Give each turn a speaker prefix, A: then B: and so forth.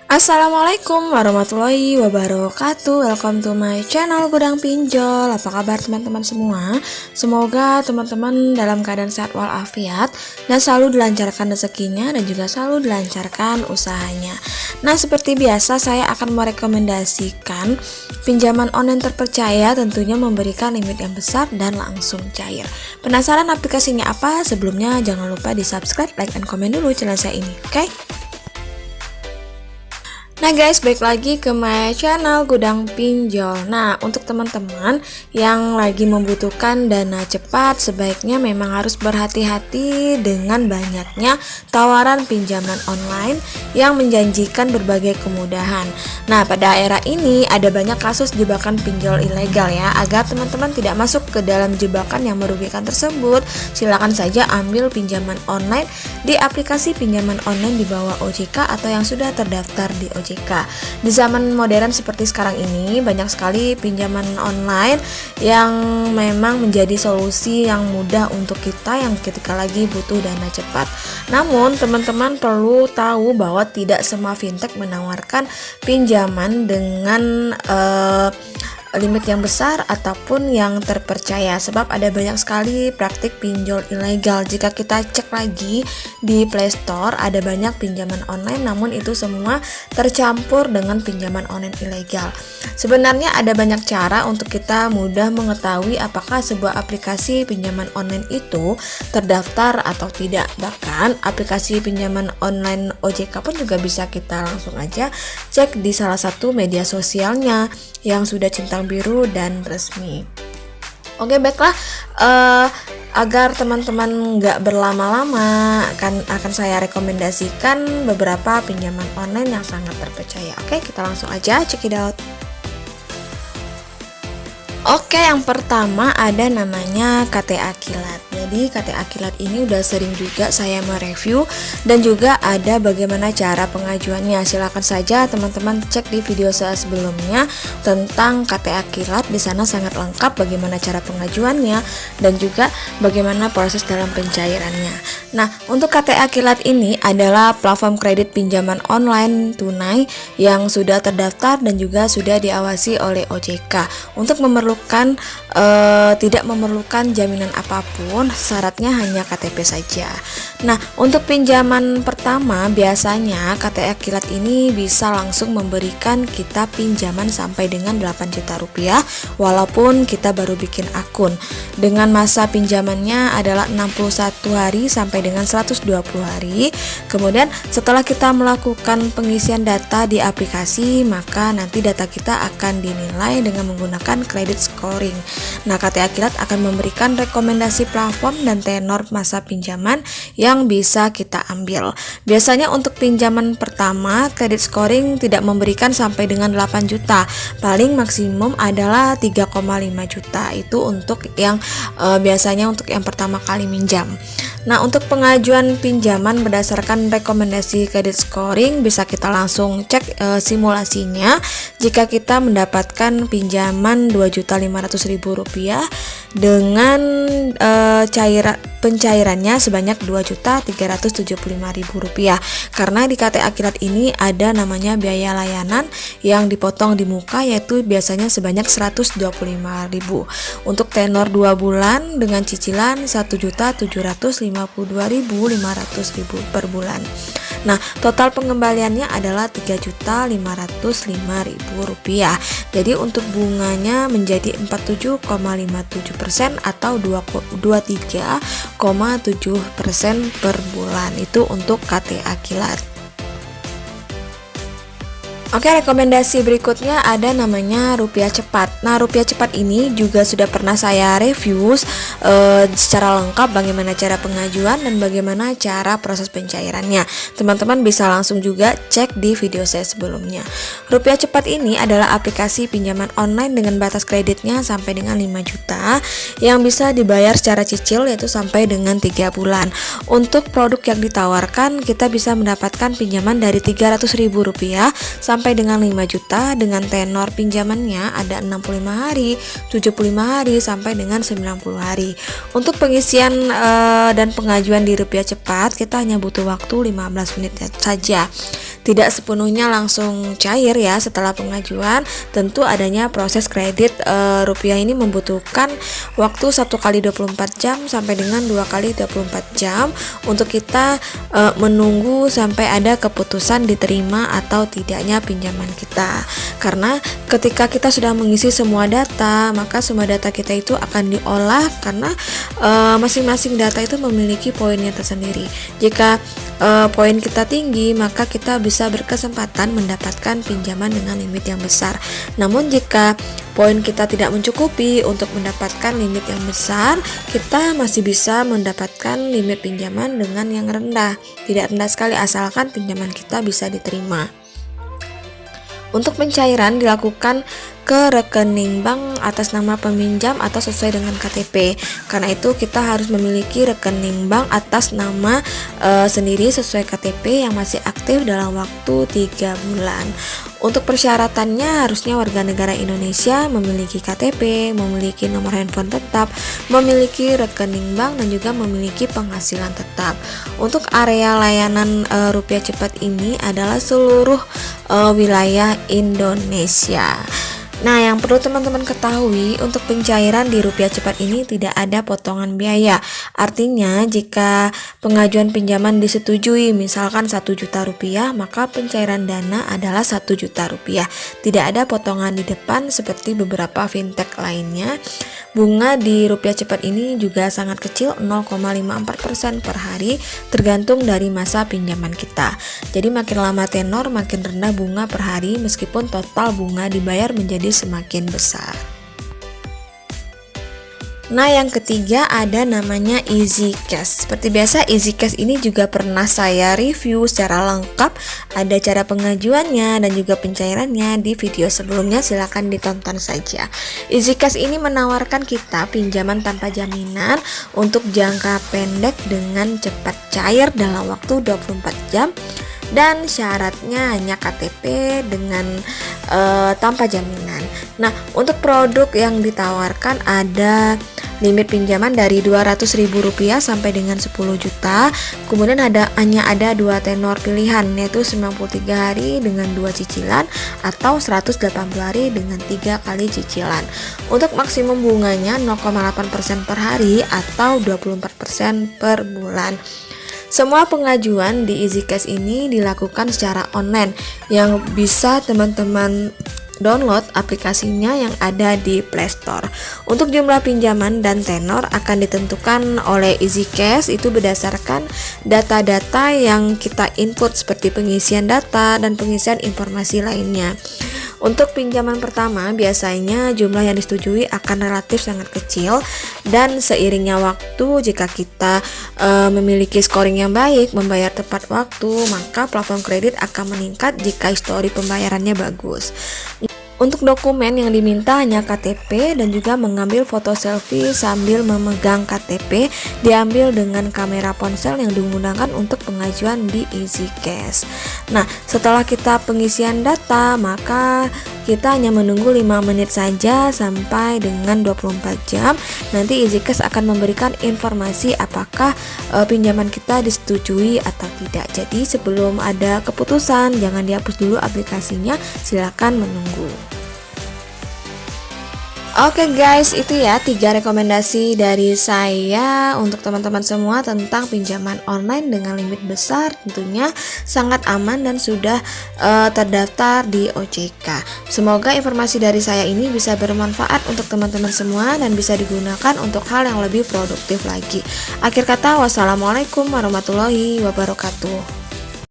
A: Assalamualaikum warahmatullahi wabarakatuh. Welcome to my channel Gudang Pinjol. Apa kabar teman-teman semua? Semoga teman-teman dalam keadaan sehat walafiat dan selalu dilancarkan rezekinya dan juga selalu dilancarkan usahanya. Nah, seperti biasa saya akan merekomendasikan pinjaman online terpercaya, tentunya memberikan limit yang besar dan langsung cair. Penasaran aplikasinya apa? Sebelumnya jangan lupa di subscribe, like, dan komen dulu channel saya ini, oke? Nah guys, balik lagi ke my channel Gudang Pinjol. Nah, untuk teman-teman yang lagi membutuhkan dana cepat, sebaiknya memang harus berhati-hati dengan banyaknya tawaran pinjaman online yang menjanjikan berbagai kemudahan. Nah, pada era ini ada banyak kasus jebakan pinjol ilegal ya. Agar teman-teman tidak masuk ke dalam jebakan yang merugikan tersebut, silakan saja ambil pinjaman online di aplikasi pinjaman online di bawah OJK atau yang sudah terdaftar di OJK. Di zaman modern seperti sekarang ini, banyak sekali pinjaman online yang memang menjadi solusi yang mudah untuk kita yang ketika lagi butuh dana cepat. Namun teman-teman perlu tahu bahwa tidak semua fintech menawarkan pinjaman dengan limit yang besar ataupun yang terpercaya, sebab ada banyak sekali praktik pinjol ilegal. Jika kita cek lagi di Play Store, ada banyak pinjaman online, namun itu semua tercampur dengan pinjaman online ilegal. Sebenarnya ada banyak cara untuk kita mudah mengetahui apakah sebuah aplikasi pinjaman online itu terdaftar atau tidak. Bahkan aplikasi pinjaman online OJK pun juga bisa kita langsung aja cek di salah satu media sosialnya yang sudah centang biru dan resmi. Oke, baiklah, agar teman-teman nggak berlama-lama akan saya rekomendasikan beberapa pinjaman online yang sangat terpercaya. Oke, kita langsung aja check it out. Oke, yang pertama ada namanya KTA Kilat. Jadi KTA Kilat ini udah sering juga saya mereview dan juga ada bagaimana cara pengajuannya. Silakan saja teman-teman cek di video saya sebelumnya tentang KTA Kilat. Di sana sangat lengkap bagaimana cara pengajuannya dan juga bagaimana proses dalam pencairannya. Nah, untuk KTA Kilat ini adalah platform kredit pinjaman online tunai yang sudah terdaftar dan juga sudah diawasi oleh OJK. Untuk tidak memerlukan jaminan apapun, syaratnya hanya KTP saja. Nah, untuk pinjaman pertama biasanya KTA Kilat ini bisa langsung memberikan kita pinjaman sampai dengan 8 juta rupiah walaupun kita baru bikin akun. Dengan masa pinjamannya adalah 61 hari sampai dengan 120 hari. Kemudian setelah kita melakukan pengisian data di aplikasi, maka nanti data kita akan dinilai dengan menggunakan credit scoring. Nah, KTA Kilat akan memberikan rekomendasi platform dan tenor masa pinjaman yang bisa kita ambil. Biasanya untuk pinjaman pertama, credit scoring tidak memberikan sampai dengan 8 juta. Paling maksimum adalah 3,5 juta. Itu untuk yang biasanya untuk yang pertama kali minjam. Nah, untuk pengajuan pinjaman berdasarkan rekomendasi credit scoring bisa kita langsung cek simulasinya. Jika kita mendapatkan pinjaman Rp2.500.000 dengan pencairannya sebanyak Rp2.375.000, karena di KTA Kilat ini ada namanya biaya layanan yang dipotong di muka, yaitu biasanya sebanyak Rp125.000 untuk tenor 2 bulan dengan cicilan Rp1.752.500 per bulan. Nah, total pengembaliannya adalah Rp3.505.000. Jadi untuk bunganya menjadi 47,57% atau 23,7% per bulan. Itu untuk KTA Kilat. Oke, rekomendasi berikutnya ada namanya Rupiah Cepat. Nah, Rupiah Cepat ini juga sudah pernah saya review secara lengkap bagaimana cara pengajuan dan bagaimana cara proses pencairannya. Teman-teman bisa langsung juga cek di video saya sebelumnya. Rupiah Cepat ini adalah aplikasi pinjaman online dengan batas kreditnya sampai dengan 5 juta yang bisa dibayar secara cicil, yaitu sampai dengan 3 bulan. Untuk produk yang ditawarkan, kita bisa mendapatkan pinjaman dari Rp300.000 sampai dengan 5 juta dengan tenor pinjamannya ada 65 hari, 75 hari sampai dengan 90 hari. Untuk pengisian dan pengajuan di Rupiah Cepat kita hanya butuh waktu 15 menit saja. tidak sepenuhnya langsung cair ya setelah pengajuan. Tentu adanya proses kredit rupiah ini membutuhkan waktu 1 kali 24 jam sampai dengan 2 kali 24 jam untuk kita menunggu sampai ada keputusan diterima atau tidaknya pinjaman kita. Karena ketika kita sudah mengisi semua data, maka semua data kita itu akan diolah karena masing-masing data itu memiliki poinnya tersendiri. Jika poin kita tinggi, maka kita bisa berkesempatan mendapatkan pinjaman dengan limit yang besar. Namun jika poin kita tidak mencukupi untuk mendapatkan limit yang besar, kita masih bisa mendapatkan limit pinjaman dengan yang rendah. Tidak rendah sekali asalkan pinjaman kita bisa diterima. Untuk pencairan dilakukan ke rekening bank atas nama peminjam atau sesuai dengan KTP. Karena itu kita harus memiliki rekening bank atas nama sendiri sesuai KTP yang masih aktif dalam waktu 3 bulan. Untuk persyaratannya harusnya warga negara Indonesia, memiliki KTP, memiliki nomor handphone tetap, memiliki rekening bank, dan juga memiliki penghasilan tetap. Untuk area layanan rupiah cepat ini adalah seluruh wilayah Indonesia. Nah, yang perlu teman-teman ketahui, untuk pencairan di rupiah cepat ini tidak ada potongan biaya. Artinya, jika pengajuan pinjaman disetujui misalkan 1 juta rupiah, maka pencairan dana adalah 1 juta rupiah. Tidak ada potongan di depan seperti beberapa fintech lainnya. Bunga di rupiah cepat ini juga sangat kecil, 0,54% per hari, tergantung dari masa pinjaman kita. Jadi makin lama tenor, makin rendah bunga per hari, meskipun total bunga dibayar menjadi semakin besar. Nah, yang ketiga ada namanya Easy Cash. Seperti biasa, Easy Cash ini juga pernah saya review secara lengkap. Ada cara pengajuannya dan juga pencairannya di video sebelumnya, silahkan ditonton saja. Easy Cash ini menawarkan kita pinjaman tanpa jaminan untuk jangka pendek dengan cepat cair dalam waktu 24 jam. Dan syaratnya hanya KTP dengan tanpa jaminan. Nah, untuk produk yang ditawarkan ada limit pinjaman dari Rp200.000 sampai dengan 10 juta. Kemudian hanya ada 2 tenor pilihan, yaitu 93 hari dengan 2 cicilan atau 180 hari dengan 3 kali cicilan. Untuk maksimum bunganya 0,8% per hari atau 24% per bulan. Semua pengajuan di Easy Cash ini dilakukan secara online, yang bisa teman-teman download aplikasinya yang ada di Play Store. Untuk jumlah pinjaman dan tenor akan ditentukan oleh Easy Cash itu berdasarkan data-data yang kita input seperti pengisian data dan pengisian informasi lainnya. Untuk pinjaman pertama biasanya jumlah yang disetujui akan relatif sangat kecil, dan seiringnya waktu jika kita memiliki scoring yang baik, membayar tepat waktu, maka plafon kredit akan meningkat jika histori pembayarannya bagus. Untuk dokumen yang diminta hanya KTP dan juga mengambil foto selfie sambil memegang KTP, diambil dengan kamera ponsel yang digunakan untuk pengajuan di Easy Cash. Nah, setelah kita pengisian data, maka kita hanya menunggu 5 menit saja sampai dengan 24 jam. Nanti Easy Cash akan memberikan informasi apakah pinjaman kita disetujui atau tidak. Jadi sebelum ada keputusan, jangan dihapus dulu aplikasinya, silakan menunggu. Oke guys, itu ya 3 rekomendasi dari saya untuk teman-teman semua tentang pinjaman online dengan limit besar, tentunya sangat aman dan sudah terdaftar di OJK. Semoga informasi dari saya ini bisa bermanfaat untuk teman-teman semua dan bisa digunakan untuk hal yang lebih produktif lagi. Akhir kata, wassalamualaikum warahmatullahi wabarakatuh.